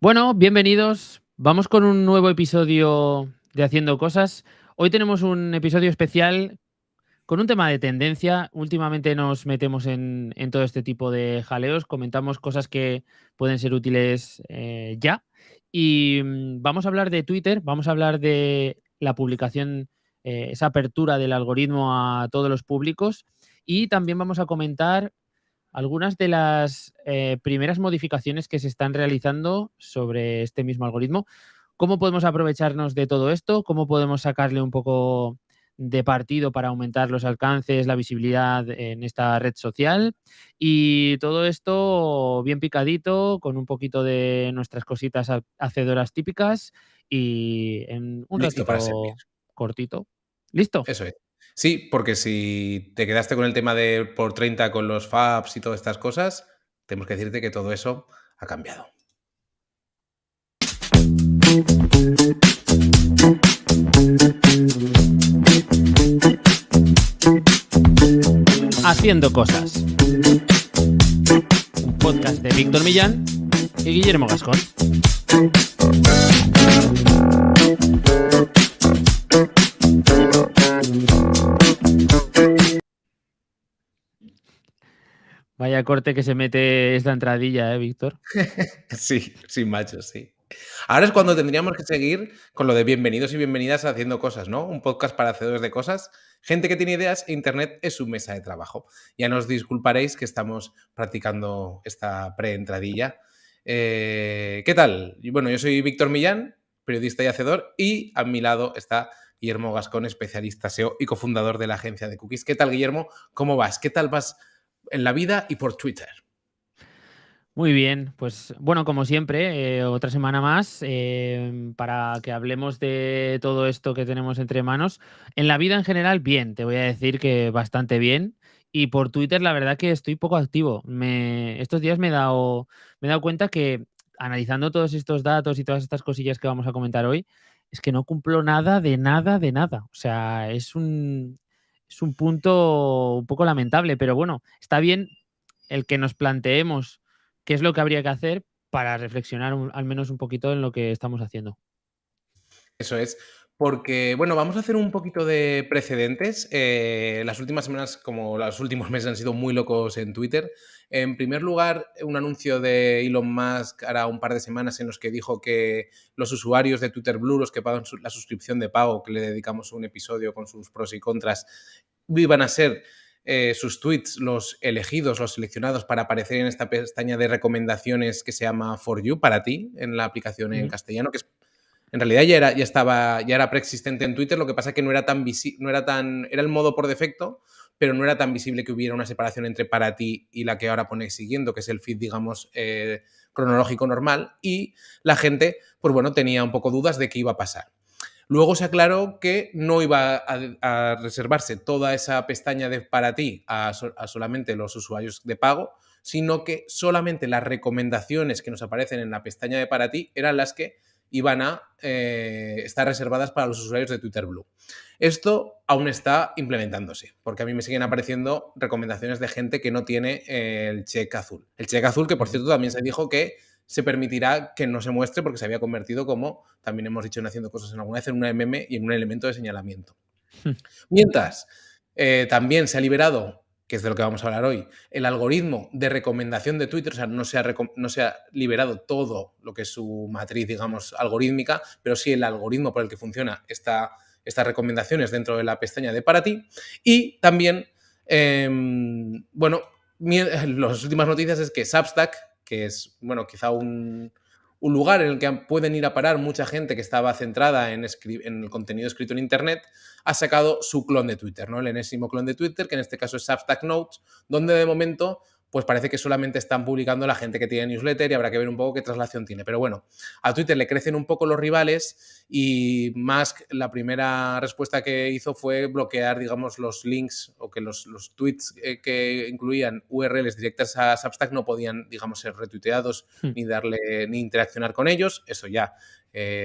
Bueno, bienvenidos. Vamos con un nuevo episodio de Haciendo Cosas. Hoy tenemos un episodio especial con un tema de tendencia. Últimamente nos metemos en todo este tipo de jaleos, comentamos cosas que pueden ser útiles ya. Y vamos a hablar de Twitter, vamos a hablar de la publicación, esa apertura del algoritmo a todos los públicos. Y también vamos a comentar algunas de las primeras modificaciones que se están realizando sobre este mismo algoritmo. ¿Cómo podemos aprovecharnos de todo esto? ¿Cómo podemos sacarle un poco de partido para aumentar los alcances, la visibilidad en esta red social? Y todo esto bien picadito, con un poquito de nuestras cositas hacedoras típicas y en un Listo para servir. ratito cortito. ¿Listo? Eso es. Sí, porque si te quedaste con el tema de por 30 con los FABs y todas estas cosas, tenemos que decirte que todo eso ha cambiado. Haciendo Cosas. Un podcast de Víctor Millán y Guillermo Gascón. Vaya corte que se mete esta entradilla, Víctor. Sí, sin machos, sí. Ahora es cuando tendríamos que seguir con lo de bienvenidos y bienvenidas a Haciendo Cosas, ¿no? Un podcast para hacedores de cosas, gente que tiene ideas e Internet es su mesa de trabajo. Ya nos disculparéis que estamos practicando esta preentradilla. ¿Qué tal? Bueno, yo soy Víctor Millán, periodista y hacedor, y a mi lado está Guillermo Gascón, especialista SEO y cofundador de la agencia de cookies. ¿Qué tal, Guillermo? ¿Cómo vas? ¿Qué tal vas en la vida y por Twitter? Muy bien, pues bueno, como siempre, otra semana más para que hablemos de todo esto que tenemos entre manos. En la vida en general, bien, te voy a decir que bastante bien. Y por Twitter, la verdad que estoy poco activo. Estos días me he dado cuenta que analizando todos estos datos y todas estas cosillas que vamos a comentar hoy, es que no cumplo nada de nada de nada. O sea, es un punto un poco lamentable, pero bueno, está bien el que nos planteemos qué es lo que habría que hacer para reflexionar al menos un poquito en lo que estamos haciendo. Eso es, porque, bueno, vamos a hacer un poquito de precedentes. Las últimas semanas, como los últimos meses, han sido muy locos en Twitter. En primer lugar, un anuncio de Elon Musk hará un par de semanas en los que dijo que los usuarios de Twitter Blue, los que pagan la suscripción de pago, que le dedicamos un episodio con sus pros y contras, iban a ser sus tweets los elegidos, los seleccionados para aparecer en esta pestaña de recomendaciones que se llama For You, para ti, en la aplicación en Ujú. castellano, que es en realidad ya era preexistente en Twitter, lo que pasa es que no era tan era el modo por defecto, pero no era tan visible que hubiera una separación entre para ti y la que ahora pone siguiendo, que es el feed, digamos, cronológico normal, y la gente, pues bueno, tenía un poco dudas de qué iba a pasar. Luego se aclaró que no iba a reservarse toda esa pestaña de para ti a solamente los usuarios de pago, sino que solamente las recomendaciones que nos aparecen en la pestaña de para ti eran las que iban a estar reservadas para los usuarios de Twitter Blue. Esto aún está implementándose, porque a mí me siguen apareciendo recomendaciones de gente que no tiene el check azul. El check azul, que por Ujú. cierto también se dijo que se permitirá que no se muestre porque se había convertido, como también hemos dicho en Haciendo Cosas en alguna vez, en una MM y en un elemento de señalamiento. Mientras, también se ha liberado, que es de lo que vamos a hablar hoy, el algoritmo de recomendación de Twitter. O sea, no se ha liberado todo lo que es su matriz, digamos, algorítmica, pero sí el algoritmo por el que funciona estas recomendaciones dentro de la pestaña de para ti. Y también, bueno, las últimas noticias es que Substack, que es, bueno, quizá un lugar en el que pueden ir a parar mucha gente que estaba centrada en el contenido escrito en Internet, ha sacado su clon de Twitter, ¿no? El enésimo clon de Twitter, que en este caso es Substack Notes, donde de momento pues parece que solamente están publicando la gente que tiene newsletter y habrá que ver un poco qué traslación tiene. Pero bueno, a Twitter le crecen un poco los rivales y Musk, la primera respuesta que hizo fue bloquear, digamos, los links o que los tweets que incluían URLs directas a Substack no podían, digamos, ser retuiteados ni interaccionar con ellos. Eso ya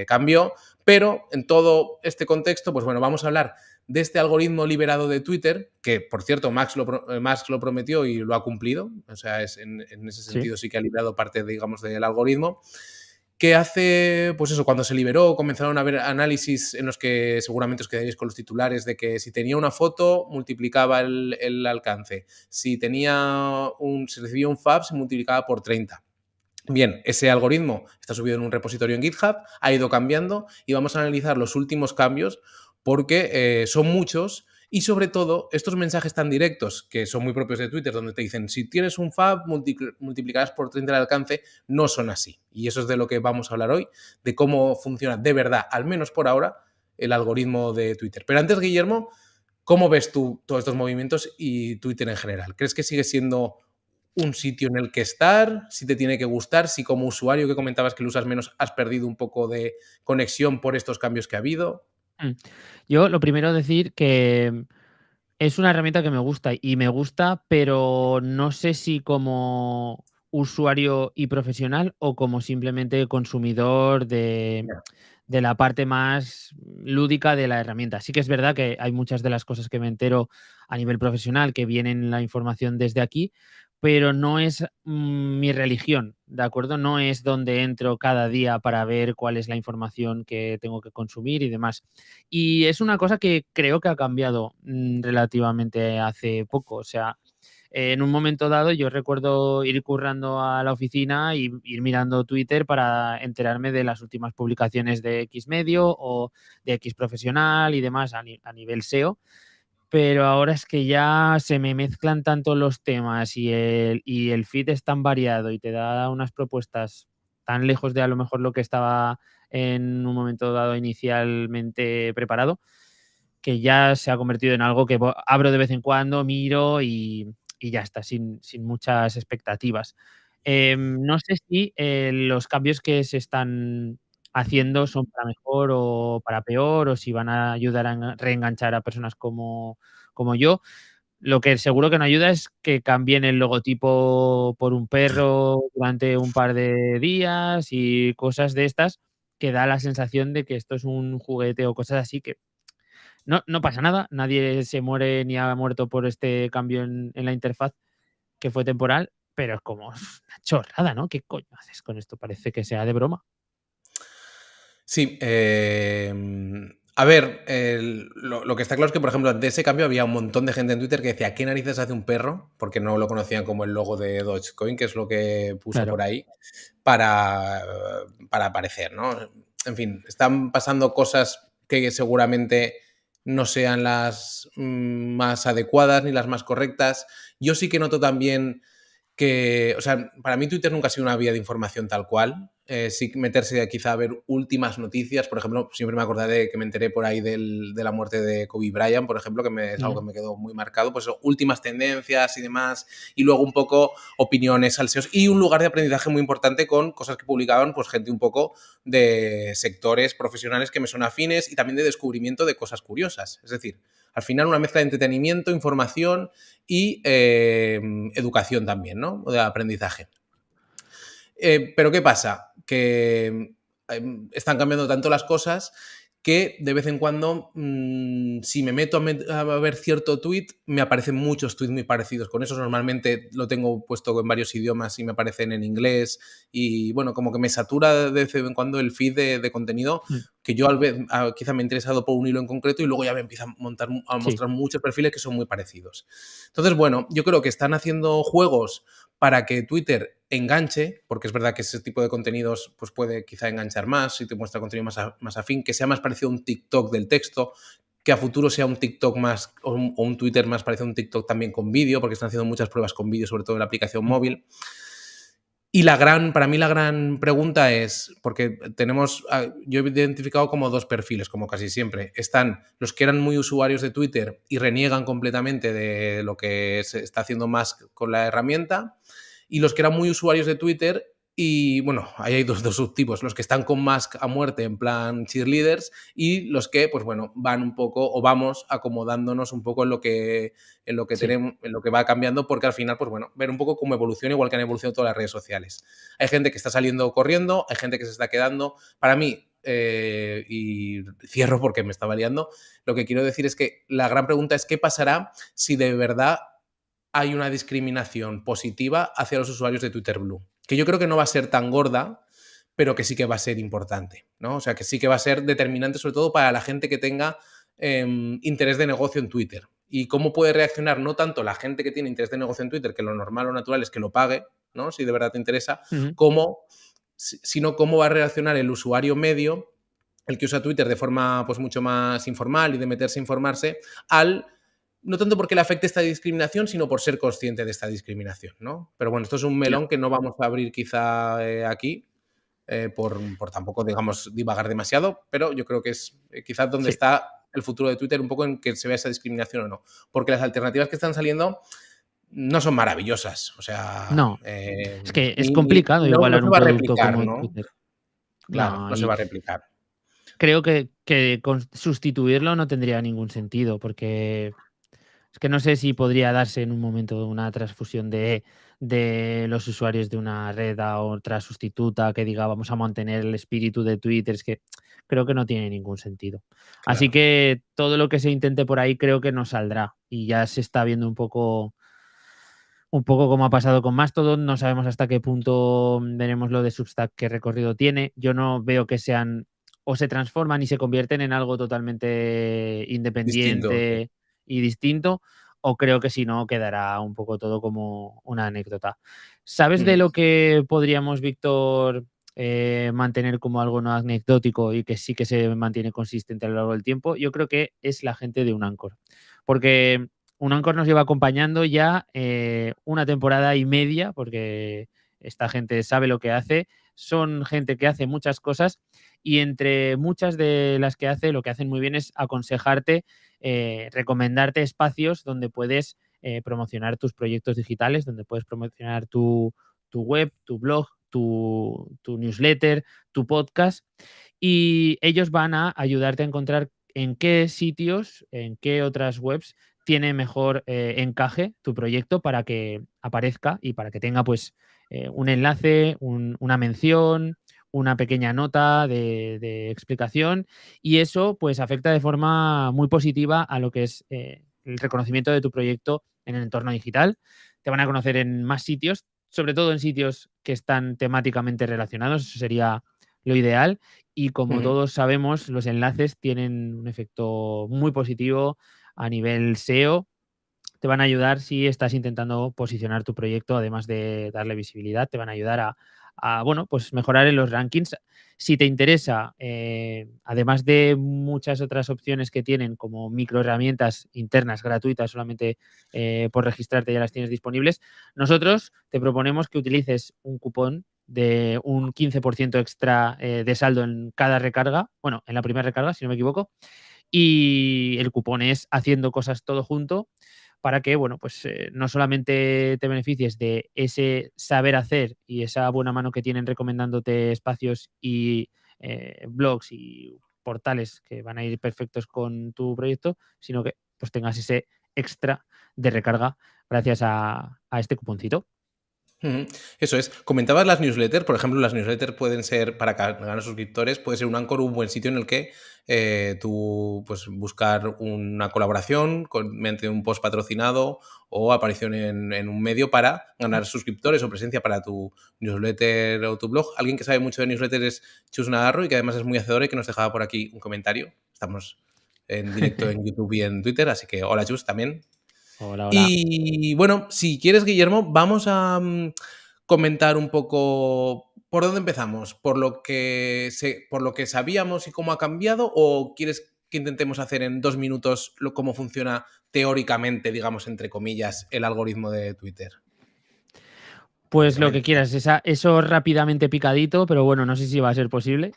cambió. Pero en todo este contexto, pues bueno, vamos a hablar de este algoritmo liberado de Twitter, que por cierto Musk lo prometió y lo ha cumplido. O sea, en ese Sí. sentido sí que ha liberado parte, digamos, del algoritmo, que hace, pues eso, cuando se liberó, comenzaron a haber análisis en los que seguramente os quedaréis con los titulares de que si tenía una foto, multiplicaba el alcance. Si recibía un FAB, se multiplicaba por 30. Bien, ese algoritmo está subido en un repositorio en GitHub, ha ido cambiando y vamos a analizar los últimos cambios porque son muchos y sobre todo estos mensajes tan directos que son muy propios de Twitter donde te dicen si tienes un FAB multiplicarás por 30 el alcance, no son así. Y eso es de lo que vamos a hablar hoy, de cómo funciona de verdad, al menos por ahora, el algoritmo de Twitter. Pero antes, Guillermo, ¿cómo ves tú todos estos movimientos y Twitter en general? ¿Crees que sigue siendo un sitio en el que estar, si te tiene que gustar, si como usuario que comentabas que lo usas menos has perdido un poco de conexión por estos cambios que ha habido? Mm. Yo lo primero decir que es una herramienta que me gusta, pero no sé si como usuario y profesional o como simplemente consumidor Ya. de la parte más lúdica de la herramienta. Sí que es verdad que hay muchas de las cosas que me entero a nivel profesional que vienen la información desde aquí, pero no es mi religión, ¿de acuerdo? No es donde entro cada día para ver cuál es la información que tengo que consumir y demás. Y es una cosa que creo que ha cambiado relativamente hace poco. O sea, en un momento dado yo recuerdo ir currando a la oficina y ir mirando Twitter para enterarme de las últimas publicaciones de X medio o de X profesional y demás a nivel SEO. Pero ahora es que ya se me mezclan tanto los temas y el feed es tan variado y te da unas propuestas tan lejos de a lo mejor lo que estaba en un momento dado inicialmente preparado, que ya se ha convertido en algo que abro de vez en cuando, miro y ya está, sin muchas expectativas. No sé si los cambios que se están haciendo son para mejor o para peor, o si van a ayudar a reenganchar a personas como yo. Lo que seguro que no ayuda es que cambien el logotipo por un perro durante un par de días y cosas de estas, que da la sensación de que esto es un juguete o cosas así que no pasa nada, nadie se muere ni ha muerto por este cambio en la interfaz, que fue temporal, pero es como una chorrada, ¿no? ¿Qué coño haces con esto? Parece que sea de broma. Sí, a ver, lo que está claro es que, por ejemplo, ante ese cambio había un montón de gente en Twitter que decía, ¿qué narices hace un perro? Porque no lo conocían como el logo de Dogecoin, que es lo que puso Claro. por ahí, para, para aparecer, ¿no? En fin, están pasando cosas que seguramente no sean las más adecuadas ni las más correctas. Yo sí que noto también que, o sea, para mí Twitter nunca ha sido una vía de información tal cual. Sí meterse quizá a ver últimas noticias, por ejemplo, siempre me acordaré de que me enteré por ahí de la muerte de Kobe Bryant, por ejemplo, es algo Mm, que me quedó muy marcado, pues eso, últimas tendencias y demás, y luego un poco opiniones, salseos, y un lugar de aprendizaje muy importante con cosas que publicaban pues gente un poco de sectores profesionales que me son afines y también de descubrimiento de cosas curiosas. Es decir, al final una mezcla de entretenimiento, información y educación también, ¿no? O de aprendizaje. Pero ¿qué pasa? Que están cambiando tanto las cosas que de vez en cuando, si me meto a ver cierto tweet, me aparecen muchos tweets muy parecidos con esos. Normalmente lo tengo puesto en varios idiomas y me aparecen en inglés. Y bueno, como que me satura de vez en cuando el feed de contenido mm, que yo quizá me he interesado por un hilo en concreto y luego ya me empieza a sí. mostrar muchos perfiles que son muy parecidos. Entonces, bueno, yo creo que están haciendo juegos para que Twitter enganche, porque es verdad que ese tipo de contenidos pues puede quizá enganchar más si te muestra contenido más afín, que sea más parecido a un TikTok del texto, que a futuro sea un TikTok más o un Twitter más parecido a un TikTok también con vídeo, porque están haciendo muchas pruebas con vídeo, sobre todo en la aplicación Mm, móvil. Y para mí la gran pregunta es, porque yo he identificado como dos perfiles, como casi siempre. Están los que eran muy usuarios de Twitter y reniegan completamente de lo que se está haciendo más con la herramienta, y los que eran muy usuarios de Twitter y, bueno, ahí hay dos subtipos, los que están con Musk a muerte en plan cheerleaders y los que, pues bueno, van un poco o vamos acomodándonos un poco en lo que sí. tenemos, en lo que va cambiando, porque al final, pues bueno, ver un poco cómo evoluciona, igual que han evolucionado todas las redes sociales. Hay gente que está saliendo corriendo, hay gente que se está quedando. Para mí, y cierro porque me estaba liando, lo que quiero decir es que la gran pregunta es qué pasará si de verdad hay una discriminación positiva hacia los usuarios de Twitter Blue. Que yo creo que no va a ser tan gorda, pero que sí que va a ser importante, ¿no? O sea, que sí que va a ser determinante, sobre todo para la gente que tenga interés de negocio en Twitter. Y cómo puede reaccionar no tanto la gente que tiene interés de negocio en Twitter, que lo normal o natural es que lo pague, ¿no? Si de verdad te interesa, Ujú. sino cómo va a reaccionar el usuario medio, el que usa Twitter de forma pues mucho más informal y de meterse a informarse, no tanto porque le afecte esta discriminación, sino por ser consciente de esta discriminación, ¿no? Pero bueno, esto es un Ya. melón que no vamos a abrir quizá aquí, por tampoco, digamos, divagar demasiado, pero yo creo que es quizás donde Sí. está el futuro de Twitter, un poco en que se vea esa discriminación o no. Porque las alternativas que están saliendo no son maravillosas, o sea, No, es que es ni complicado no igualar se un va a producto replicar, como ¿no? Twitter. Claro, No, no se y va a replicar. creo que sustituirlo no tendría ningún sentido, porque es que no sé si podría darse en un momento una transfusión de los usuarios de una red a otra sustituta que diga vamos a mantener el espíritu de Twitter. Es que creo que no tiene ningún sentido. Así Claro. que todo lo que se intente por ahí creo que no saldrá. Y ya se está viendo un poco como ha pasado con Mastodon. No sabemos hasta qué punto veremos lo de Substack, qué recorrido tiene. Yo no veo que sean o se transforman y se convierten en algo totalmente Distinto, sí. independiente y distinto, o creo que si no quedará un poco todo como una anécdota. ¿Sabes de Mm, lo que podríamos, Víctor, mantener como algo no anecdótico y que sí que se mantiene consistente a lo largo del tiempo? Yo creo que es la gente de un Anchor, porque un Anchor nos lleva acompañando ya una temporada y media, porque esta gente sabe lo que hace, son gente que hace muchas cosas y entre muchas de las que hace, lo que hacen muy bien es aconsejarte, recomendarte espacios donde puedes promocionar tus proyectos digitales, donde puedes promocionar tu web, tu blog, tu newsletter, tu podcast, y ellos van a ayudarte a encontrar en qué sitios, en qué otras webs tiene mejor encaje tu proyecto para que aparezca y para que tenga pues un enlace, una mención, una pequeña nota de explicación, y eso pues afecta de forma muy positiva a lo que es el reconocimiento de tu proyecto en el entorno digital. Te van a conocer en más sitios, sobre todo en sitios que están temáticamente relacionados, eso sería lo ideal. Y como ujú. todos sabemos, los enlaces tienen un efecto muy positivo a nivel SEO. Te van a ayudar si estás intentando posicionar tu proyecto, además de darle visibilidad, te van a ayudar bueno, pues mejorar en los rankings. Si te interesa, además de muchas otras opciones que tienen como micro herramientas internas gratuitas, solamente por registrarte ya las tienes disponibles, nosotros te proponemos que utilices un cupón de un 15% extra de saldo en cada recarga, bueno, en la primera recarga, si no me equivoco, y el cupón es haciendo cosas todo junto para que, bueno, pues no solamente te beneficies de ese saber hacer y esa buena mano que tienen recomendándote espacios y blogs y portales que van a ir perfectos con tu proyecto, sino que pues tengas ese extra de recarga gracias a este cuponcito. Ujú. Eso es. Comentabas las newsletters, por ejemplo, las newsletters pueden ser, para ganar suscriptores, puede ser un Anchor un buen sitio en el que tú pues, buscar una colaboración mediante un post patrocinado o aparición en un medio para ganar suscriptores o presencia para tu newsletter o tu blog. Alguien que sabe mucho de newsletters es Chus Nagarro y que además es muy hacedor y que nos dejaba por aquí un comentario. Estamos en directo en YouTube y en Twitter, así que hola Chus también. Hola, hola. Y bueno, si quieres, Guillermo, vamos a comentar un poco por dónde empezamos, por lo que sabíamos y cómo ha cambiado, o quieres que intentemos hacer en 2 minutos cómo funciona teóricamente, digamos, entre comillas, el algoritmo de Twitter. Pues lo que Teóricamente. quieras, eso rápidamente picadito, pero bueno, no sé si va a ser posible.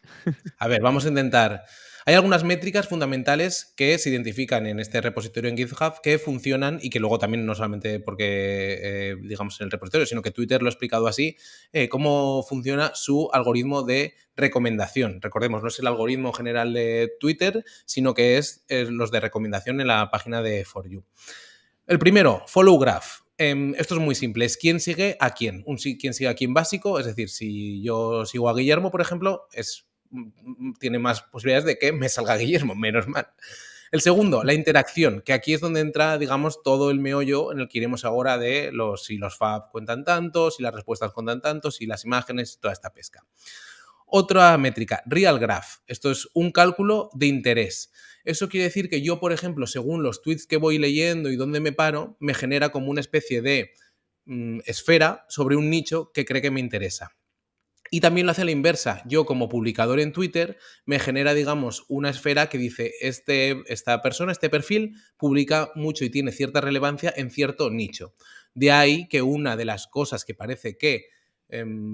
A ver, vamos a intentar. Hay algunas métricas fundamentales que se identifican en este repositorio en GitHub que funcionan y que luego también no solamente porque, digamos, en el repositorio, sino que Twitter lo ha explicado así, cómo funciona su algoritmo de recomendación. Recordemos, no es el algoritmo general de Twitter, sino que es los de recomendación en la página de For You. El primero, follow graph. Esto es muy simple, es quién sigue a quién. Quién sigue a quién básico, es decir, si yo sigo a Guillermo, por ejemplo, tiene más posibilidades de que me salga Guillermo, menos mal. El segundo, la interacción, que aquí es donde entra, digamos, todo el meollo en el que iremos ahora de si los fab cuentan tanto, si las respuestas cuentan tanto, si las imágenes, toda esta pesca. Otra métrica, Real Graph. Esto es un cálculo de interés. Eso quiere decir que yo, por ejemplo, según los tweets que voy leyendo y dónde me paro, me genera como una especie de esfera sobre un nicho que cree que me interesa. Y también lo hace a la inversa. Yo, como publicador en Twitter, me genera, digamos, una esfera que dice, esta persona, este perfil, publica mucho y tiene cierta relevancia en cierto nicho. De ahí que una de las cosas que parece que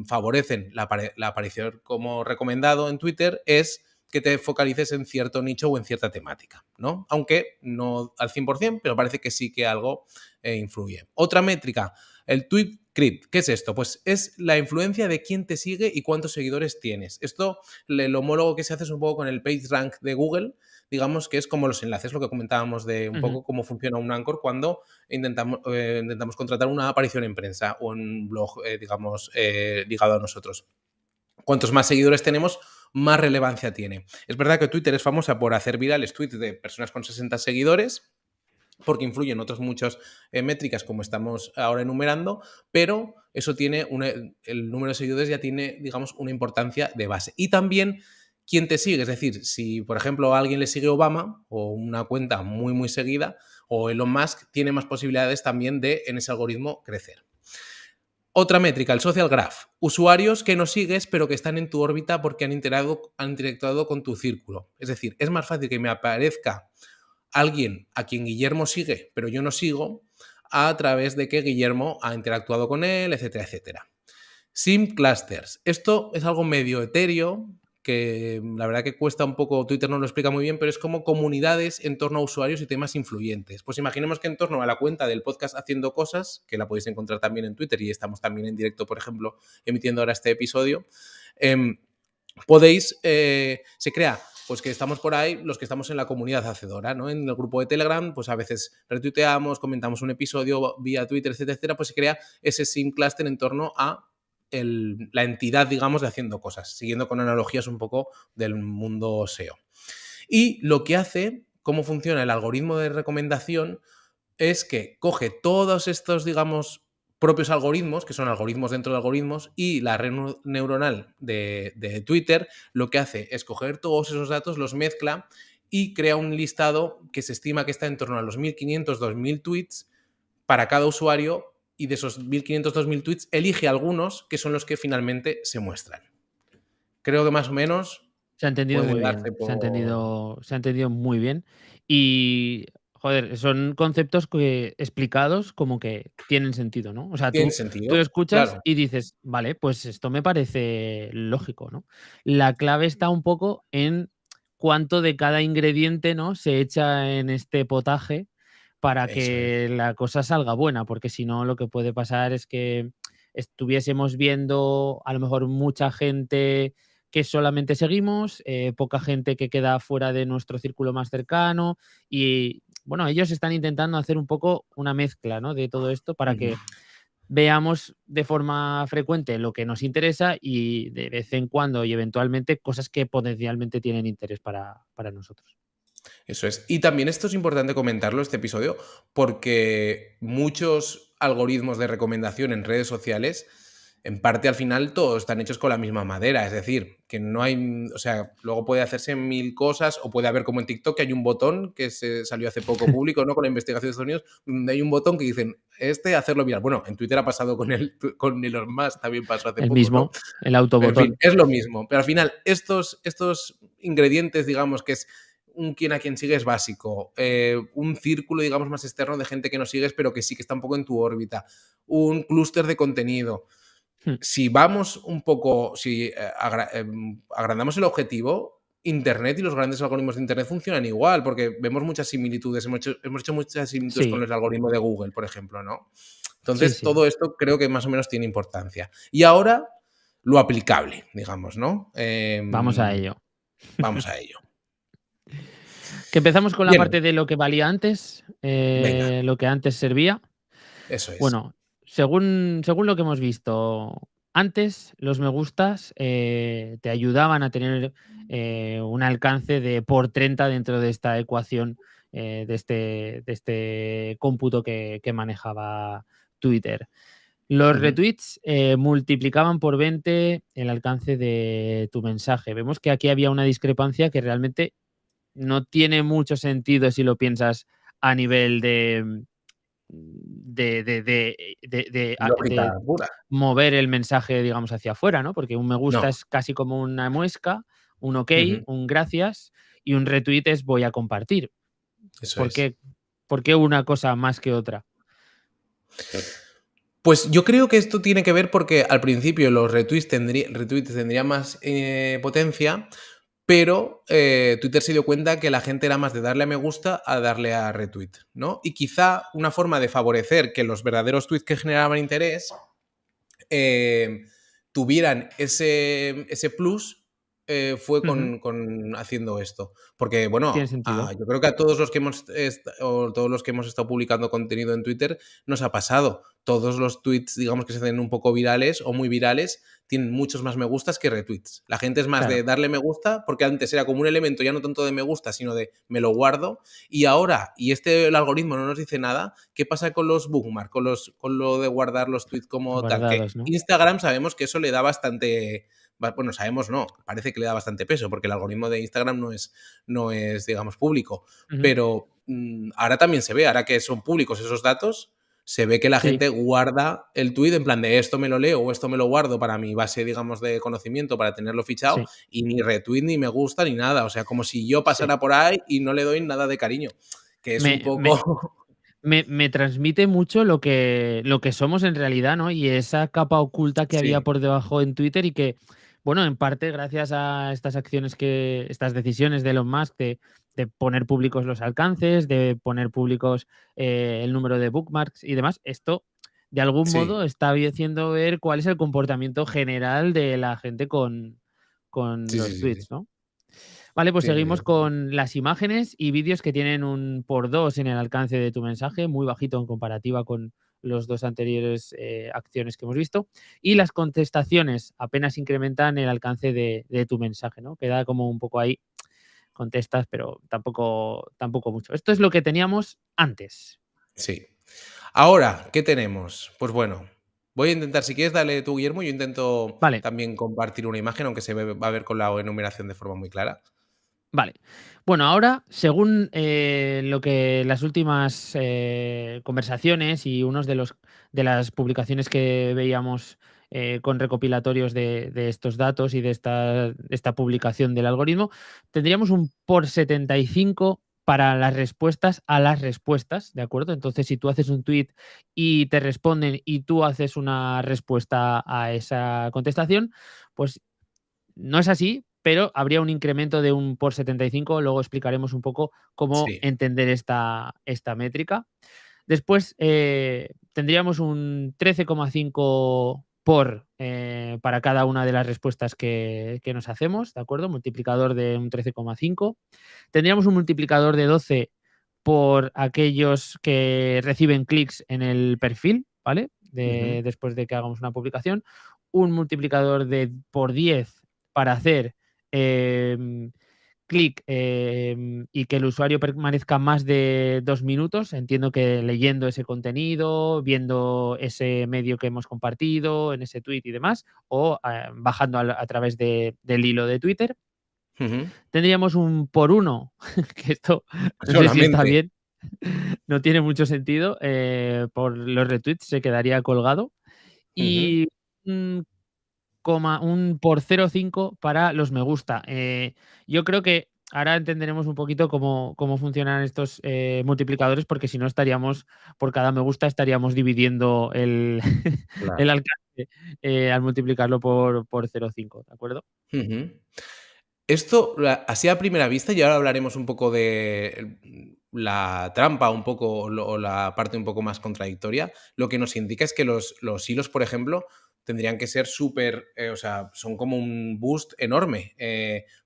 favorecen la aparición como recomendado en Twitter es que te focalices en cierto nicho o en cierta temática, ¿no? Aunque no al 100%, pero parece que sí que algo influye. Otra métrica, el tweet creep. ¿Qué es esto? Pues es la influencia de quién te sigue y cuántos seguidores tienes. Esto, el homólogo que se hace es un poco con el PageRank de Google, digamos que es como los enlaces, lo que comentábamos de un poco cómo funciona un Anchor cuando intentamos contratar una aparición en prensa o en un blog, digamos, ligado a nosotros. Cuantos más seguidores tenemos, más relevancia tiene. Es verdad que Twitter es famosa por hacer virales tweets de personas con 60 seguidores, porque influyen otras muchas métricas como estamos ahora enumerando, pero eso tiene el número de seguidores ya tiene, digamos, una importancia de base. Y también quién te sigue, es decir, si por ejemplo a alguien le sigue Obama o una cuenta muy muy seguida o Elon Musk, tiene más posibilidades también de en ese algoritmo crecer. Otra métrica, el social graph. Usuarios que no sigues pero que están en tu órbita porque han interactuado con tu círculo. Es decir, es más fácil que me aparezca alguien a quien Guillermo sigue, pero yo no sigo, a través de que Guillermo ha interactuado con él, etcétera, etcétera. Sim clusters. Esto es algo medio etéreo, que la verdad que cuesta un poco, Twitter no lo explica muy bien, pero es como comunidades en torno a usuarios y temas influyentes. Pues imaginemos que en torno a la cuenta del podcast Haciendo Cosas, que la podéis encontrar también en Twitter y estamos también en directo, por ejemplo, emitiendo ahora este episodio, se crea pues que estamos por ahí, los que estamos en la comunidad hacedora, ¿no? En el grupo de Telegram, pues a veces retuiteamos, comentamos un episodio vía Twitter, etcétera, etcétera, pues se crea ese sim cluster en torno a la entidad, digamos, de Haciendo Cosas, siguiendo con analogías un poco del mundo SEO. Y lo que hace, cómo funciona el algoritmo de recomendación, es que coge todos estos, digamos, propios algoritmos, que son algoritmos dentro de algoritmos, y la red neuronal de Twitter lo que hace es coger todos esos datos, los mezcla y crea un listado que se estima que está en torno a los 1.500, 2.000 tweets para cada usuario, y de esos 1.500, 2.000 tweets elige algunos que son los que finalmente se muestran. Creo que más o menos Se ha entendido puede muy darse bien, por... se ha entendido muy bien. Y, joder, son conceptos que explicados como que tienen sentido, ¿no? O sea, Tiene tú sentido, escuchas claro. y dices: "Vale, pues esto me parece lógico", ¿no? La clave está un poco en cuánto de cada ingrediente, ¿no?, se echa en este potaje para Eso es. que la cosa salga buena, porque si no, lo que puede pasar es que estuviésemos viendo a lo mejor mucha gente que solamente seguimos, poca gente que queda fuera de nuestro círculo más cercano y, bueno, ellos están intentando hacer un poco una mezcla, ¿no?, de todo esto para Ujú. que veamos de forma frecuente lo que nos interesa y de vez en cuando y eventualmente cosas que potencialmente tienen interés para nosotros. Eso es. Y también esto es importante comentarlo, este episodio, porque muchos algoritmos de recomendación en redes sociales, en parte al final todos están hechos con la misma madera. Es decir, que no hay, o sea, luego puede hacerse mil cosas o puede haber como en TikTok que hay un botón que se salió hace poco público, ¿no? Con la investigación de Estados Unidos, donde hay un botón que dicen, hacerlo viral. Bueno, en Twitter ha pasado con Elon Musk, también pasó hace El poco, ¿no? mismo, el En fin, autobotón. es lo mismo. Pero al final, estos ingredientes, digamos, que es un quién a quién sigues básico, un círculo, digamos, más externo de gente que no sigues, pero que sí que está un poco en tu órbita, un clúster de contenido. Hmm. Si vamos un poco, si agrandamos el objetivo, Internet y los grandes algoritmos de Internet funcionan igual, porque vemos muchas similitudes, hemos hecho muchas similitudes con Sí, el algoritmo de Google, por ejemplo, ¿no? sí, Entonces, sí. todo esto creo que más o menos tiene importancia. Y ahora, lo aplicable, digamos, ¿no? Vamos a ello. Vamos a ello. Que empezamos con la Bien, parte de lo que valía antes, venga, lo que antes servía. eso es. Bueno, según lo que hemos visto antes, los me gustas, te ayudaban a tener, un alcance de por 30 dentro de esta ecuación, de este cómputo que manejaba Twitter. Los Ujú. retweets multiplicaban por 20 el alcance de tu mensaje. Vemos que aquí había una discrepancia que realmente no tiene mucho sentido si lo piensas a nivel de Lógica pura. mover el mensaje, digamos, hacia afuera, ¿no? Porque un me gusta No. es casi como una muesca, un okey, Ujú. un gracias, y un retweet es voy a compartir. Eso ¿Por es. qué por qué una cosa más que otra? Pues yo creo que esto tiene que ver porque al principio los retweets tendrían más potencia, pero Twitter se dio cuenta que la gente era más de darle a me gusta a darle a retweet, ¿no? Y quizá una forma de favorecer que los verdaderos tweets que generaban interés eh, tuvieran ese plus fue Ujú, con haciendo esto. Porque, tiene bueno, sentido. yo creo que a todos los que todos los que hemos estado publicando contenido en Twitter nos ha pasado. Todos los tweets, digamos, que se hacen un poco virales o muy virales, tienen muchos más me gustas que retweets. La gente es más Claro, de darle me gusta, porque antes era como un elemento ya no tanto de me gusta, sino de me lo guardo. Y ahora, el algoritmo no nos dice nada, ¿qué pasa con los bookmarks, con lo de guardar los tweets como tal? Que guardados, ¿no? Instagram sabemos que eso le da bastante, bueno, sabemos no, parece que le da bastante peso, porque el algoritmo de Instagram no es digamos, público. Ujú. Pero ahora también se ve, ahora que son públicos esos datos, se ve que la Sí, gente guarda el tweet en plan de esto me lo leo o esto me lo guardo para mi base, digamos, de conocimiento, para tenerlo fichado, sí, y ni retweet, ni me gusta, ni nada. O sea, como si yo sí. pasara por ahí y no le doy nada de cariño, que es un Me me poco... me transmite mucho lo que somos en realidad, ¿no? Y esa capa oculta que había Sí, por debajo en Twitter y que, bueno, en parte gracias a estas decisiones de Elon Musk de poner públicos los alcances, de poner públicos, el número de bookmarks y demás, esto de algún sí, modo está haciendo ver cuál es el comportamiento general de la gente con sí, sí, los sí, sí. tweets, ¿no? Vale, pues Tiene seguimos sentido. con las imágenes y vídeos que tienen un por 2 en el alcance de tu mensaje, muy bajito en comparativa con los 2 anteriores, acciones que hemos visto. Y las contestaciones apenas incrementan el alcance de tu mensaje, ¿no? Queda como un poco ahí, contestas, pero tampoco mucho. Esto es lo que teníamos antes. Sí. Ahora, ¿qué tenemos? Pues bueno, voy a intentar, si quieres, dale tú, Guillermo, yo intento Vale. también compartir una imagen, aunque va a ver con la enumeración de forma muy clara. Vale. Bueno, ahora, según lo que las últimas conversaciones y unos de las publicaciones que veíamos con recopilatorios de estos datos y de esta publicación del algoritmo, tendríamos un por 75 para las respuestas a las respuestas, ¿de acuerdo? Entonces, si tú haces un tweet y te responden y tú haces una respuesta a esa contestación, pues no es así, pero habría un incremento de un por 75. Luego explicaremos un poco cómo Sí. entender esta métrica. Después, tendríamos un 13,5 para cada una de las respuestas que nos hacemos, ¿de acuerdo? Multiplicador de un 13,5. Tendríamos un multiplicador de 12 por aquellos que reciben clics en el perfil, ¿vale? Ujú, Después de que hagamos una publicación. Un multiplicador por 10 para hacer em, clic, y que el usuario permanezca más de 2 minutos. Entiendo que leyendo ese contenido, viendo ese medio que hemos compartido en ese tweet y demás, o bajando a través del hilo de Twitter. ujú. Tendríamos un por uno, que esto no sé si está Solamente. bien, no tiene mucho sentido, por los retweets se quedaría colgado. Ujú. Y un un por 0,5 para los me gusta. Yo creo que ahora entenderemos un poquito cómo funcionan estos multiplicadores, porque si no estaríamos, por cada me gusta, estaríamos dividiendo el Claro. alcance al multiplicarlo por 0,5, ¿de acuerdo? Ujú. Esto, así a primera vista, y ahora hablaremos un poco de la trampa, un poco, o la parte un poco más contradictoria, lo que nos indica es que los hilos, por ejemplo, tendrían que ser súper, o sea, son como un boost enorme,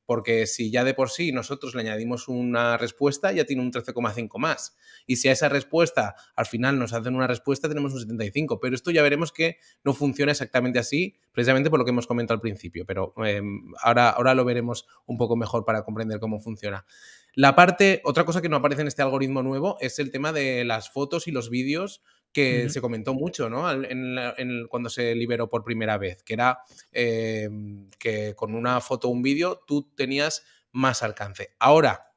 porque si ya de por sí nosotros le añadimos una respuesta, ya tiene un 13,5 más. Y si a esa respuesta al final nos hacen una respuesta, tenemos un 75. Pero esto ya veremos que no funciona exactamente así, precisamente por lo que hemos comentado al principio. Pero ahora lo veremos un poco mejor para comprender cómo funciona. Otra cosa que no aparece en este algoritmo nuevo es el tema de las fotos y los vídeos que Ujú. se comentó mucho, ¿no? Cuando se liberó por primera vez, que era que con una foto o un vídeo tú tenías más alcance. Ahora,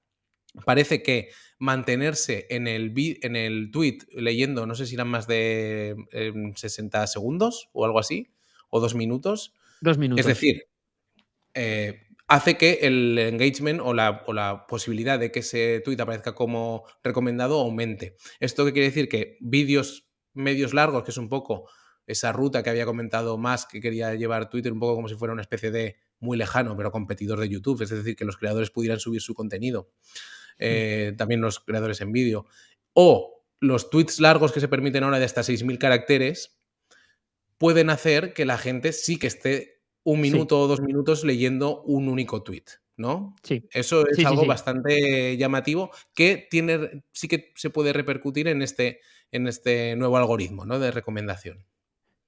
parece que mantenerse en el tweet leyendo, no sé si eran más de 60 segundos o algo así, o 2 minutos. 2 Es minutos. decir, hace que el engagement o la posibilidad de que ese tweet aparezca como recomendado aumente. ¿Esto qué quiere decir? Que vídeos medios largos, que es un poco esa ruta que había comentado más que quería llevar Twitter, un poco como si fuera una especie de muy lejano, pero competidor de YouTube, es decir, que los creadores pudieran subir su contenido, Mm. también los creadores en vídeo, o los tweets largos que se permiten ahora de hasta 6.000 caracteres, pueden hacer que la gente sí que esté un Sí, minuto o 2 minutos leyendo un único tweet, ¿no? sí. Eso es Sí, sí, algo sí. bastante llamativo que sí que se puede repercutir en este nuevo algoritmo, ¿no?, de recomendación.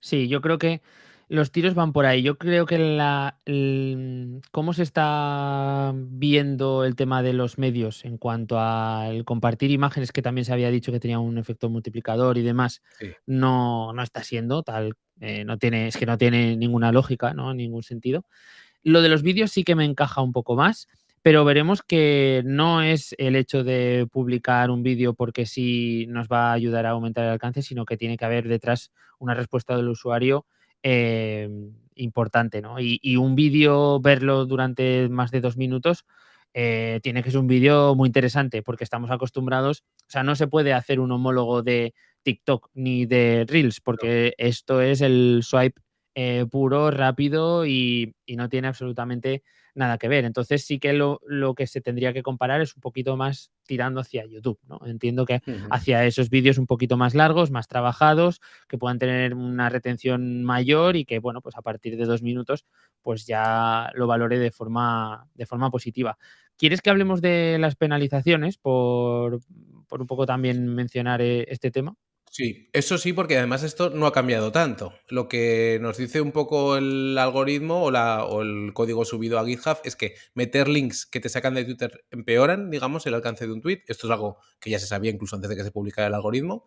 Sí, yo creo que los tiros van por ahí. Yo creo que cómo se está viendo el tema de los medios en cuanto al compartir imágenes, que también se había dicho que tenía un efecto multiplicador y demás, Sí. no está siendo tal, no tiene es que no tiene ninguna lógica, ¿no? Ningún sentido. Lo de los vídeos sí que me encaja un poco más, pero veremos que no es el hecho de publicar un vídeo porque sí nos va a ayudar a aumentar el alcance, sino que tiene que haber detrás una respuesta del usuario importante, ¿no? Y un vídeo, verlo durante más de 2 minutos, tiene que ser un vídeo muy interesante, porque estamos acostumbrados, o sea, no se puede hacer un homólogo de TikTok ni de Reels, No. porque esto es el swipe puro, rápido y no tiene absolutamente nada que ver. Entonces sí que lo que se tendría que comparar es un poquito más tirando hacia YouTube, ¿no? Entiendo que Ujú. hacia esos vídeos un poquito más largos, más trabajados, que puedan tener una retención mayor y que, bueno, pues a partir de 2 minutos, pues ya lo valore de forma positiva. ¿Quieres que hablemos de las penalizaciones por un poco también mencionar, este tema? Sí, eso sí, porque además esto no ha cambiado tanto. Lo que nos dice un poco el algoritmo o el código subido a GitHub es que meter links que te sacan de Twitter empeoran, digamos, el alcance de un tweet. Esto es algo que ya se sabía incluso antes de que se publicara el algoritmo.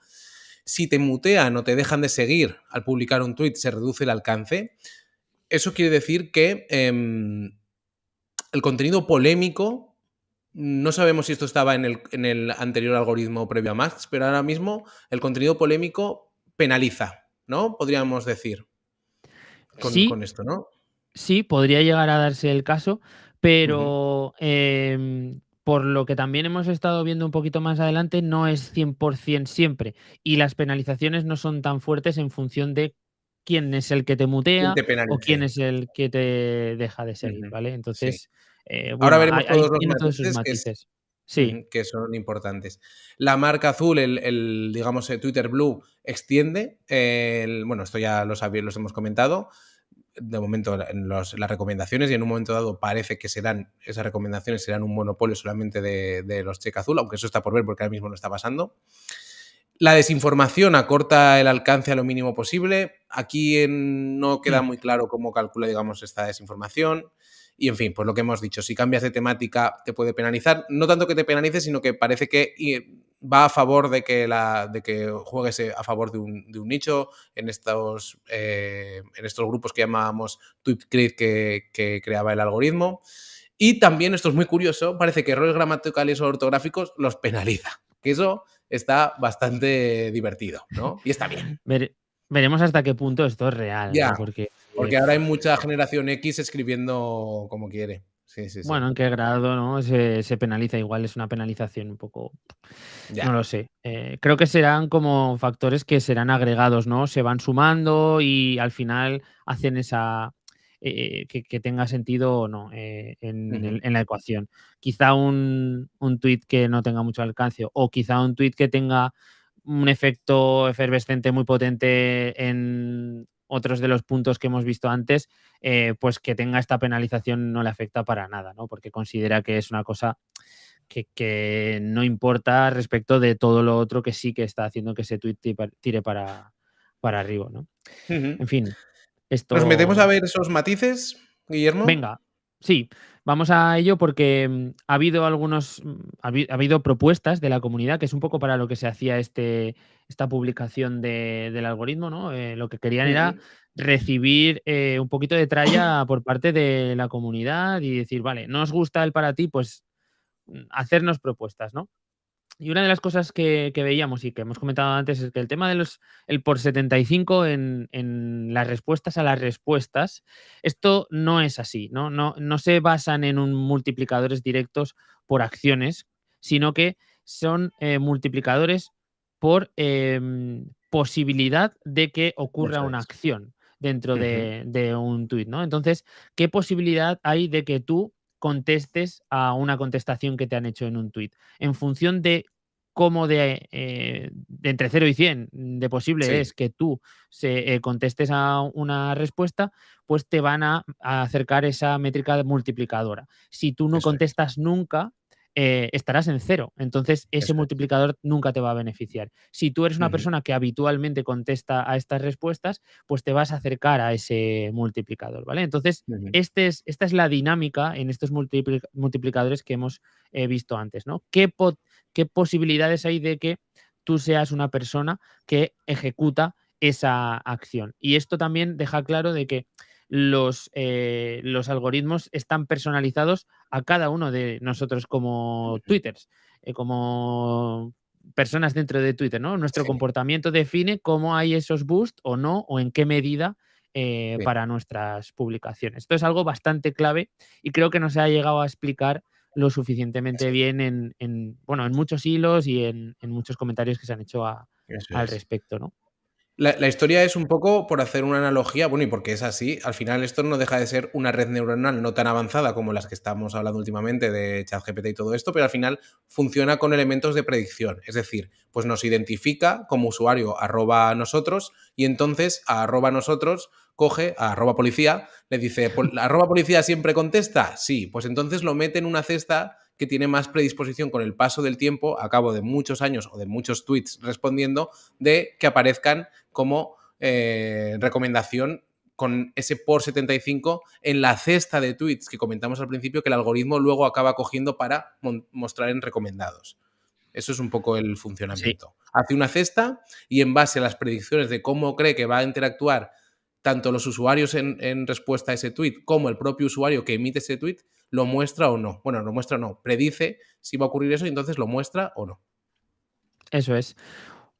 Si te mutean o te dejan de seguir al publicar un tweet, se reduce el alcance. Eso quiere decir que el contenido polémico, no sabemos si esto estaba en el anterior algoritmo previo a Max, pero ahora mismo el contenido polémico penaliza, ¿no? Podríamos decir con Sí, esto, ¿no? sí, podría llegar a darse el caso, Ujú. pero, por lo que también hemos estado viendo un poquito más adelante, no es 100% siempre, y las penalizaciones no son tan fuertes en función de quién es el que te ¿Quién mutea te o quién penalice? es el que te deja de seguir, Ujú. ¿vale? Sí. Entonces, Ahora bueno, veremos todos los tiene todos sus matices matices. Sí, que son importantes. La marca azul, digamos, Twitter Blue, extiende bueno, esto ya los hemos comentado. De momento las recomendaciones y en un momento dado parece que esas recomendaciones serán un monopolio solamente de los check azul, aunque eso está por ver porque ahora mismo no está pasando. La desinformación acorta el alcance a lo mínimo posible. Aquí no queda mm, muy claro cómo calcula, digamos, esta desinformación. Y en fin, pues lo que hemos dicho, si cambias de temática te puede penalizar. No tanto que te penalice, sino que parece que va a favor de que juegues a favor de un nicho en estos grupos que llamábamos TweetCrate que creaba el algoritmo. Y también, esto es muy curioso, parece que errores gramaticales o ortográficos los penaliza. Que eso está bastante divertido, ¿no? Y está bien. vere veremos hasta qué punto esto es real, Ya, ¿no? Porque, porque ahora hay mucha generación X escribiendo como quiere. Sí, sí, sí. bueno, en qué grado, ¿no? Se penaliza, igual es una penalización un poco, no Ya. lo sé. Creo que serán como factores que serán agregados, ¿no? Se van sumando y al final hacen esa que tenga sentido o no, Ujú. en la ecuación. Quizá un tuit que no tenga mucho alcance o quizá un tuit que tenga un efecto efervescente muy potente en otros de los puntos que hemos visto antes, pues que tenga esta penalización no le afecta para nada, ¿no? Porque considera que es una cosa que no importa respecto de todo lo otro que sí que está haciendo que ese tuit tire para arriba, ¿no? Ujú. En fin, ¿Nos metemos a esto ver esos matices, Guillermo? venga, sí, Vamos a ello porque ha habido ha habido propuestas de la comunidad, que es un poco para lo que se hacía esta publicación del algoritmo, ¿no? Lo que querían era Ujú. recibir un poquito de tralla por parte de la comunidad y decir, vale, no os gusta el para ti, pues hacernos propuestas, ¿no? Y una de las cosas que veíamos y que hemos comentado antes es que el tema de el por 75 en las respuestas a las respuestas, esto no es así, ¿no? No se basan en un multiplicadores directos por acciones, sino que son multiplicadores por posibilidad de que ocurra Eso una es. acción dentro Ujú. de un tuit, ¿no? Entonces, ¿qué posibilidad hay de que tú contestes a una contestación que te han hecho en un tuit? En función de cómo de entre 0 y 100 de posible Sí, es que tú contestes a una respuesta, pues te van a acercar esa métrica multiplicadora. Si tú no eso es. contestas nunca, estarás en 0. Entonces, ese Eso es. multiplicador nunca te va a beneficiar. Si tú eres una Ujú, persona que habitualmente contesta a estas respuestas, pues te vas a acercar a ese multiplicador, ¿vale? Entonces, ujú. esta es la dinámica en estos multiplicadores que hemos visto antes, ¿no? ¿Qué posibilidades hay de que tú seas una persona que ejecuta esa acción? Y esto también deja claro de que los algoritmos están personalizados a cada uno de nosotros como Ujú. twitters, como personas dentro de Twitter, ¿no? Nuestro Sí, comportamiento define cómo hay esos boosts o no, o en qué medida sí. para nuestras publicaciones. Esto es algo bastante clave y creo que no se ha llegado a explicar lo suficientemente Sí, bien bueno, en muchos hilos y en muchos comentarios que se han hecho eso al es. respecto, ¿no? La historia es un poco, por hacer una analogía, bueno, y porque es así, al final esto no deja de ser una red neuronal no tan avanzada como las que estamos hablando últimamente de ChatGPT y todo esto, pero al final funciona con elementos de predicción. Es decir, pues nos identifica como usuario @nosotros y entonces a @nosotros coge a @policía, le dice, ¿la @policía siempre contesta? Sí, pues entonces lo mete en una cesta que tiene más predisposición con el paso del tiempo, a cabo de muchos años o de muchos tweets respondiendo, de que aparezcan como recomendación con ese por 75 en la cesta de tweets que comentamos al principio que el algoritmo luego acaba cogiendo para mostrar en recomendados. Eso es un poco el Sí. funcionamiento. Hace una cesta y en base a las predicciones de cómo cree que va a interactuar tanto los usuarios en respuesta a ese tweet como el propio usuario que emite ese tweet, lo muestra o no. Bueno, lo muestra o no. Predice si va a ocurrir eso y entonces lo muestra o no. Eso es.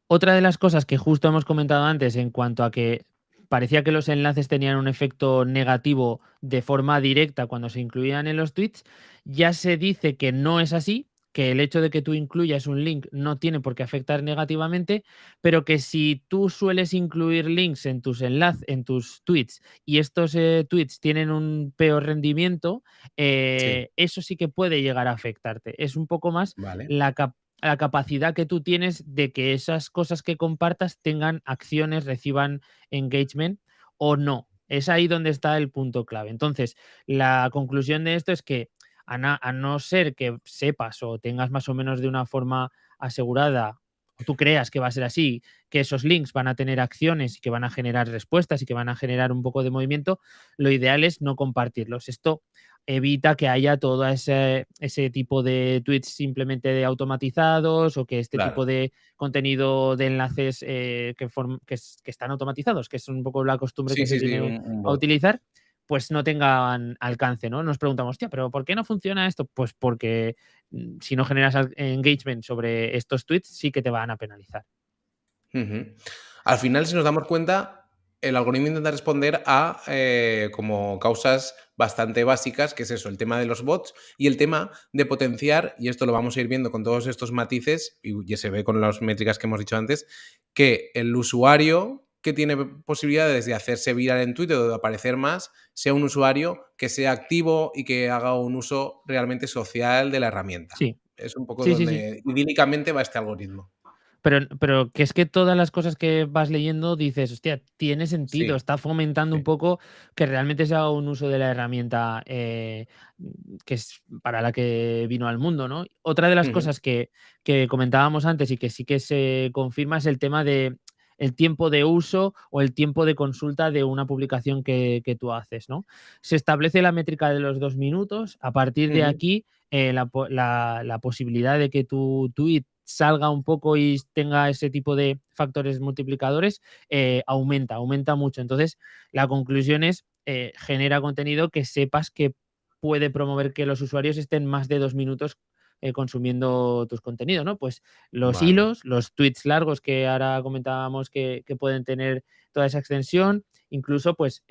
Otra de las cosas que justo hemos comentado antes en cuanto a que parecía que los enlaces tenían un efecto negativo de forma directa cuando se incluían en los tweets, ya se dice que no es así, que el hecho de que tú incluyas un link no tiene por qué afectar negativamente, pero que si tú sueles incluir links en tus enlaces, en tus tweets y estos tweets tienen un peor rendimiento, Sí, eso sí que puede llegar a afectarte. Es un poco más vale. la, la capacidad que tú tienes de que esas cosas que compartas tengan acciones, reciban engagement o no. Es ahí donde está el punto clave. Entonces, la conclusión de esto es que a no ser que sepas o tengas más o menos de una forma asegurada, o tú creas que va a ser así, que esos links van a tener acciones y que van a generar respuestas y que van a generar un poco de movimiento, lo ideal es no compartirlos. Esto evita que haya todo ese tipo de tweets simplemente de automatizados o que este Claro. tipo de contenido de enlaces que están automatizados, que es un poco la costumbre Sí, que se sí, sí, tiene un a bot. utilizar, pues no tengan alcance, ¿no? Nos preguntamos, hostia, pero ¿por qué no funciona esto? Pues porque si no generas engagement sobre estos tweets, sí que te van a penalizar. Ujú. Al final, si nos damos cuenta, el algoritmo intenta responder a como causas bastante básicas, que es eso, el tema de los bots y el tema de potenciar, y esto lo vamos a ir viendo con todos estos matices, y ya se ve con las métricas que hemos dicho antes, que el usuario que tiene posibilidades de hacerse viral en Twitter o de aparecer más, sea un usuario que sea activo y que haga un uso realmente social de la herramienta. Sí, Es un poco sí, sí, sí. donde idílicamente va este algoritmo. Pero que es que todas las cosas que vas leyendo dices, hostia, tiene sentido, Sí, está fomentando un sí. poco que realmente se haga un uso de la herramienta que es para la que vino al mundo, ¿no? Otra de las Ujú. cosas que comentábamos antes y que sí que se confirma es el tema de el tiempo de uso o el tiempo de consulta de una publicación que tú haces, ¿no? Se establece la métrica de los 2 minutos. A partir de Ujú. aquí, la posibilidad de que tu tweet salga un poco y tenga ese tipo de factores multiplicadores, aumenta mucho. Entonces, la conclusión es, genera contenido que sepas que puede promover que los usuarios estén más de 2 minutos, consumiendo tus contenidos, ¿no? Pues los Vale, hilos, los tweets largos que ahora comentábamos que pueden tener toda esa extensión, incluso, pues,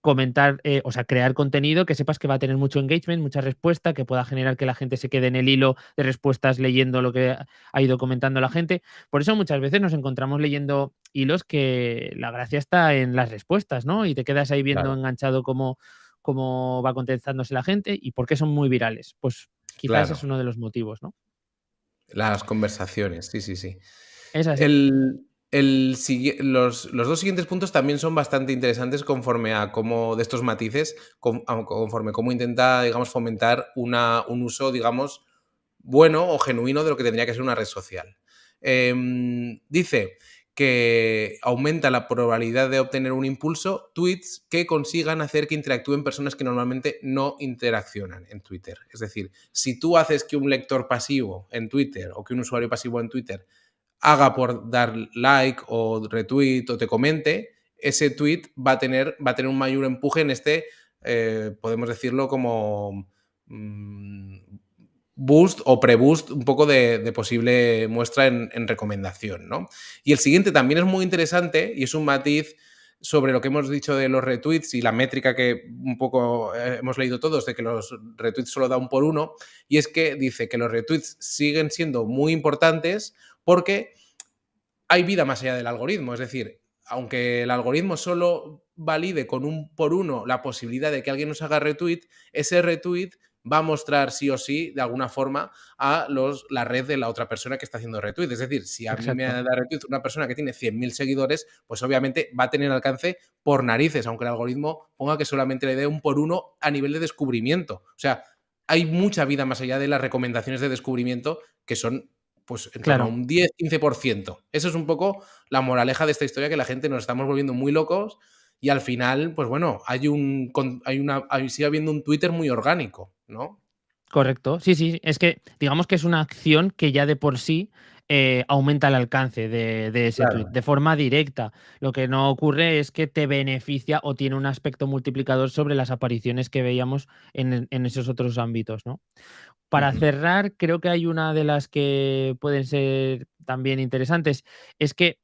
comentar, o sea, crear contenido que sepas que va a tener mucho engagement, mucha respuesta, que pueda generar que la gente se quede en el hilo de respuestas leyendo lo que ha ido comentando la gente. Por eso muchas veces nos encontramos leyendo hilos que la gracia está en las respuestas, ¿no? Y te quedas ahí viendo claro, enganchado cómo va contestándose la gente y por qué son muy virales. Pues quizás ese claro. es uno de los motivos, ¿no? Las conversaciones, sí, sí, sí. Es así. Los 2 siguientes puntos también son bastante interesantes conforme a cómo de estos matices, conforme cómo intenta, digamos, fomentar un uso, digamos, bueno o genuino de lo que tendría que ser una red social. Dice que aumenta la probabilidad de obtener un impulso, tweets que consigan hacer que interactúen personas que normalmente no interaccionan en Twitter. Es decir, si tú haces que un lector pasivo en Twitter o que un usuario pasivo en Twitter haga por dar like o retweet o te comente, ese tweet va a tener un mayor empuje en este, podemos decirlo como mm, boost o pre-boost un poco de posible muestra en recomendación, ¿no? Y el siguiente también es muy interesante y es un matiz sobre lo que hemos dicho de los retweets y la métrica que un poco hemos leído todos de que los retweets solo da un por uno, y es que dice que los retweets siguen siendo muy importantes porque hay vida más allá del algoritmo. Es decir, aunque el algoritmo solo valide con un por uno la posibilidad de que alguien nos haga retweet, ese retweet va a mostrar sí o sí, de alguna forma, a la red de la otra persona que está haciendo retweet. Es decir, si a mí me Exacto. da retweet una persona que tiene 100.000 seguidores, pues obviamente va a tener alcance por narices, aunque el algoritmo ponga que solamente le dé un por uno a nivel de descubrimiento. O sea, hay mucha vida más allá de las recomendaciones de descubrimiento que son pues en torno a Claro. un 10-15%. Eso es un poco la moraleja de esta historia, que la gente nos estamos volviendo muy locos y al final, pues bueno, sigue habiendo un Twitter muy orgánico, ¿no? Correcto. Sí, sí. Es que digamos que es una acción que ya de por sí, aumenta el alcance de ese tweet Claro. de forma directa. Lo que no ocurre es que te beneficia o tiene un aspecto multiplicador sobre las apariciones que veíamos en esos otros ámbitos, ¿no? Para Ujú. cerrar, creo que hay una de las que pueden ser también interesantes, es que,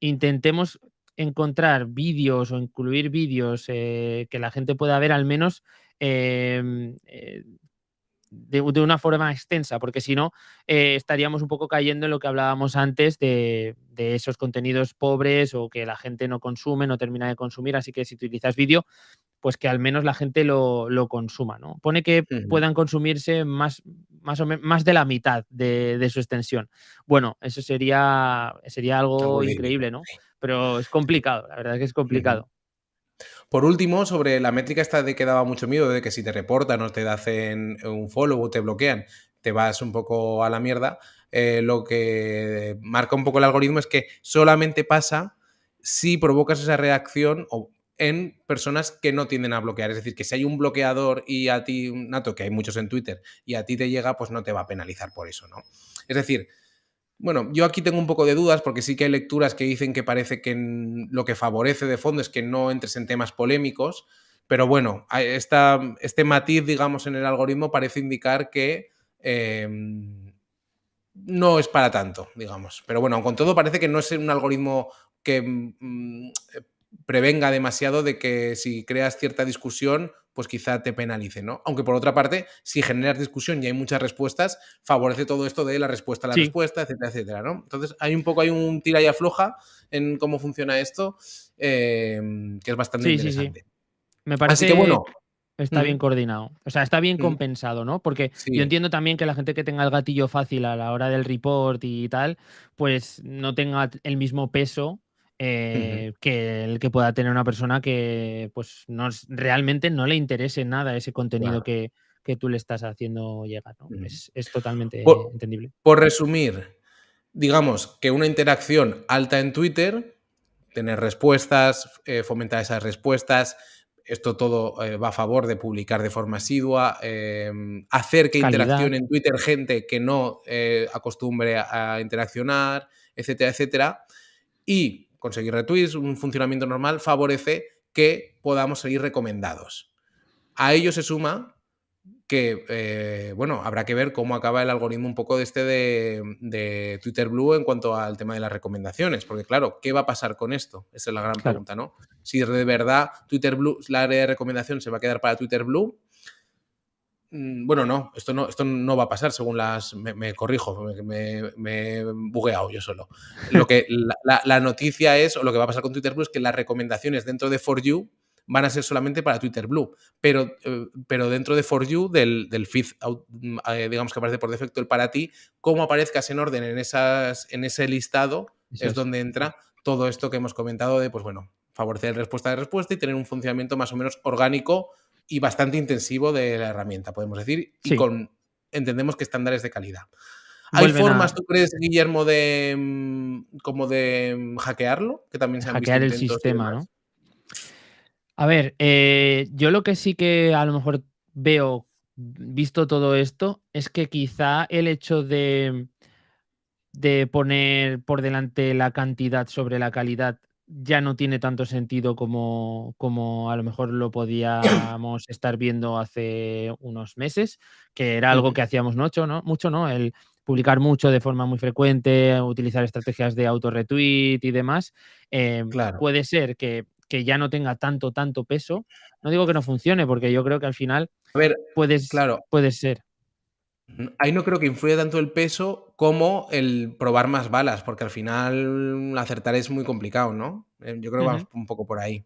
intentemos encontrar vídeos o incluir vídeos, que la gente pueda ver al menos, em, de una forma extensa, porque si no, estaríamos un poco cayendo en lo que hablábamos antes de esos contenidos pobres o que la gente no consume, no termina de consumir. Así que si utilizas vídeo, pues que al menos la gente lo consuma, ¿no? Pone que Ujú. puedan consumirse más de la mitad de su extensión. Bueno, eso sería Algo algo idílico. increíble, ¿no? Pero es complicado, la verdad es que es Ujú. complicado. Por último, sobre la métrica esta de que daba mucho miedo, de que si te reportan o te hacen un follow o te bloquean, te vas un poco a la mierda, lo que marca un poco el algoritmo es que solamente pasa si provocas esa reacción en personas que no tienden a bloquear. Es decir, que si hay un bloqueador y a ti, un nato, que hay muchos en Twitter, y a ti te llega, pues no te va a penalizar por eso, ¿no? Es decir, bueno, yo aquí tengo un poco de dudas porque sí que hay lecturas que dicen que parece que lo que favorece de fondo es que no entres en temas polémicos, pero bueno, este matiz, digamos, en el algoritmo parece indicar que no es para tanto, digamos. Pero bueno, con todo parece que no es un algoritmo que prevenga demasiado de que si creas cierta discusión, pues quizá te penalice, ¿no? Aunque por otra parte, si generas discusión y hay muchas respuestas, favorece todo esto de la respuesta a la Sí, respuesta, etcétera, etcétera, ¿no? Entonces hay un tira y afloja en cómo funciona esto, que es bastante sí, sí, sí. interesante. Me Así que parece bueno, está bien mm, coordinado. O sea, está bien mm, compensado, ¿no? Porque yo sí, entiendo también que la gente que tenga el gatillo fácil a la hora del report y tal, pues no tenga el mismo peso, ujú, que el que pueda tener una persona que, pues, realmente no le interese nada ese contenido claro. que tú le estás haciendo llegar, ¿no? Ujú. Es totalmente Por entendible. por resumir, digamos que una interacción alta en Twitter, tener respuestas, fomentar esas respuestas, esto todo va a favor de publicar de forma asidua, hacer que Calidad. interaccione en Twitter gente que no acostumbre a interaccionar, etcétera, etcétera. Y conseguir retweets, un funcionamiento normal, favorece que podamos seguir recomendados. A ello se suma que, bueno, habrá que ver cómo acaba el algoritmo un poco de Twitter Blue en cuanto al tema de las recomendaciones, porque claro, ¿qué va a pasar con esto? Esa es la gran Claro. pregunta, ¿no? Si de verdad Twitter Blue, la área de recomendación se va a quedar para Twitter Blue. Bueno, no, esto no va a pasar según las... Me corrijo, me he bugueado yo solo. La noticia es, o lo que va a pasar con Twitter Blue es que las recomendaciones dentro de For You van a ser solamente para Twitter Blue, pero dentro de For You, del feed, digamos que aparece por defecto el para ti, como aparezcas en orden en ese listado, Eso es es. donde entra todo esto que hemos comentado de, pues bueno, favorecer respuesta de respuesta y tener un funcionamiento más o menos orgánico y bastante intensivo de la herramienta, podemos decir, y Sí. con, entendemos que estándares de calidad. ¿Hay Vuelven formas, a tú crees, Guillermo, de como de hackearlo? Que también se han visto hackear el intentos y sistema, ¿no? demás. A ver, yo lo que sí que a lo mejor veo, visto todo esto, es que quizá el hecho de poner por delante la cantidad sobre la calidad ya no tiene tanto sentido como a lo mejor lo podíamos estar viendo hace unos meses, que era algo Ujú, que hacíamos mucho, ¿no? El publicar mucho de forma muy frecuente, utilizar estrategias de autorretweet y demás. claro. Puede ser que ya no tenga tanto peso. No digo que no funcione, porque yo creo que al final A ver, puedes claro, puede ser. ahí no creo que influya tanto el peso como el probar más balas, porque al final acertar es muy complicado, ¿no? Yo creo que vamos Ujú. un poco por ahí.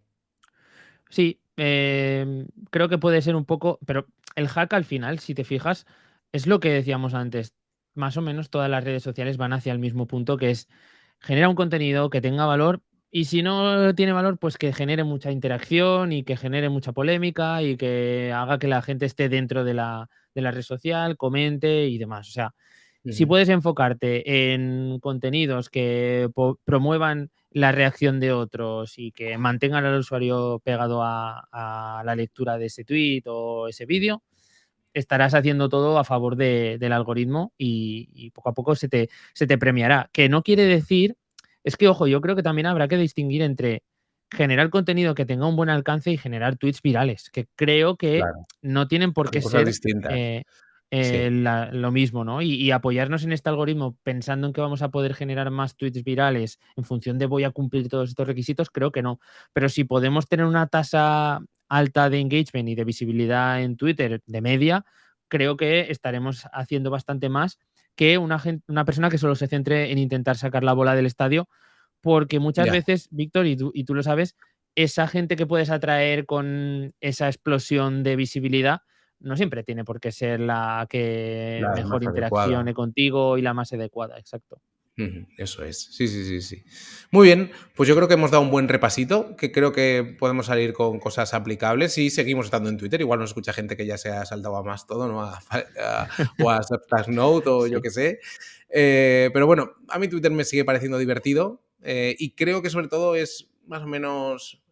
Sí, creo que puede ser un poco, pero el hack al final, si te fijas, es lo que decíamos antes. Más o menos todas las redes sociales van hacia el mismo punto, que es genera un contenido que tenga valor y si no tiene valor, pues que genere mucha interacción y que genere mucha polémica y que haga que la gente esté dentro de la red social, comente y demás. O sea, si Ujú. puedes enfocarte en contenidos que promuevan la reacción de otros y que mantengan al usuario pegado a la lectura de ese tweet o ese vídeo, estarás haciendo todo a favor del algoritmo y poco a poco se te premiará. Que no quiere decir, es que ojo, yo creo que también habrá que distinguir entre generar contenido que tenga un buen alcance y generar tweets virales, que creo que Claro, no tienen por son qué cosas ser distintas. eh, Sí. lo mismo, ¿no? Y apoyarnos en este algoritmo pensando en que vamos a poder generar más tweets virales en función de voy a cumplir todos estos requisitos, creo que no. Pero si podemos tener una tasa alta de engagement y de visibilidad en Twitter de media, creo que estaremos haciendo bastante más que una persona que solo se centre en intentar sacar la bola del estadio, porque muchas Ya, veces, Víctor, y tú lo sabes, esa gente que puedes atraer con esa explosión de visibilidad no siempre tiene por qué ser la que la mejor más adecuada. interaccione contigo y la más adecuada, exacto. Ujú, eso es. Sí, sí, sí, sí. Muy bien, pues yo creo que hemos dado un buen repasito, que creo que podemos salir con cosas aplicables y seguimos estando en Twitter. Igual nos escucha gente que ya se ha saltado a más todo, ¿no? O a Note o yo Sí. qué sé. Pero bueno, a mí Twitter me sigue pareciendo divertido y creo que sobre todo es más o menos...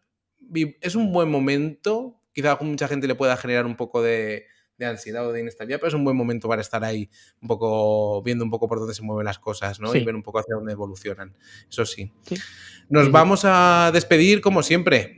Es un buen momento, quizá a mucha gente le pueda generar un poco de ansiedad o de inestabilidad, pero es un buen momento para estar ahí un poco, viendo un poco por dónde se mueven las cosas, ¿no? Y Sí, ver un poco hacia dónde evolucionan. Eso sí. sí, Nos sí, sí. vamos a despedir, como siempre,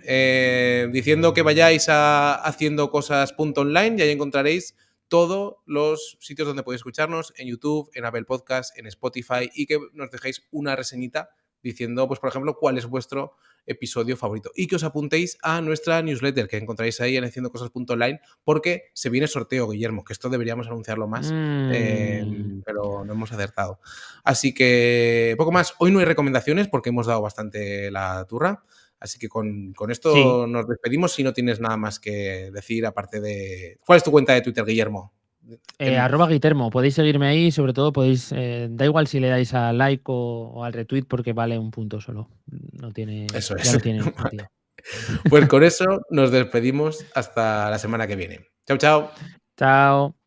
diciendo que vayáis a haciendo cosas.online y ahí encontraréis todos los sitios donde podéis escucharnos, en YouTube, en Apple Podcast, en Spotify, y que nos dejéis una reseñita diciendo, pues, por ejemplo, cuál es vuestro episodio favorito. Y que os apuntéis a nuestra newsletter que encontráis ahí en haciendocosas.online, porque se viene sorteo, Guillermo, que esto deberíamos anunciarlo más, Mm, pero no hemos acertado. Así que poco más. Hoy no hay recomendaciones porque hemos dado bastante la turra. Así que con sí, esto nos despedimos si no tienes nada más que decir aparte de... ¿Cuál es tu cuenta de Twitter, Guillermo? En... @Guitermo, podéis seguirme ahí, sobre todo podéis, da igual si le dais a like o al retweet porque vale un punto solo. Eso Ya es. no tiene Vale. sentido. Pues con eso nos despedimos hasta la semana que viene. Chao, chao. Chao.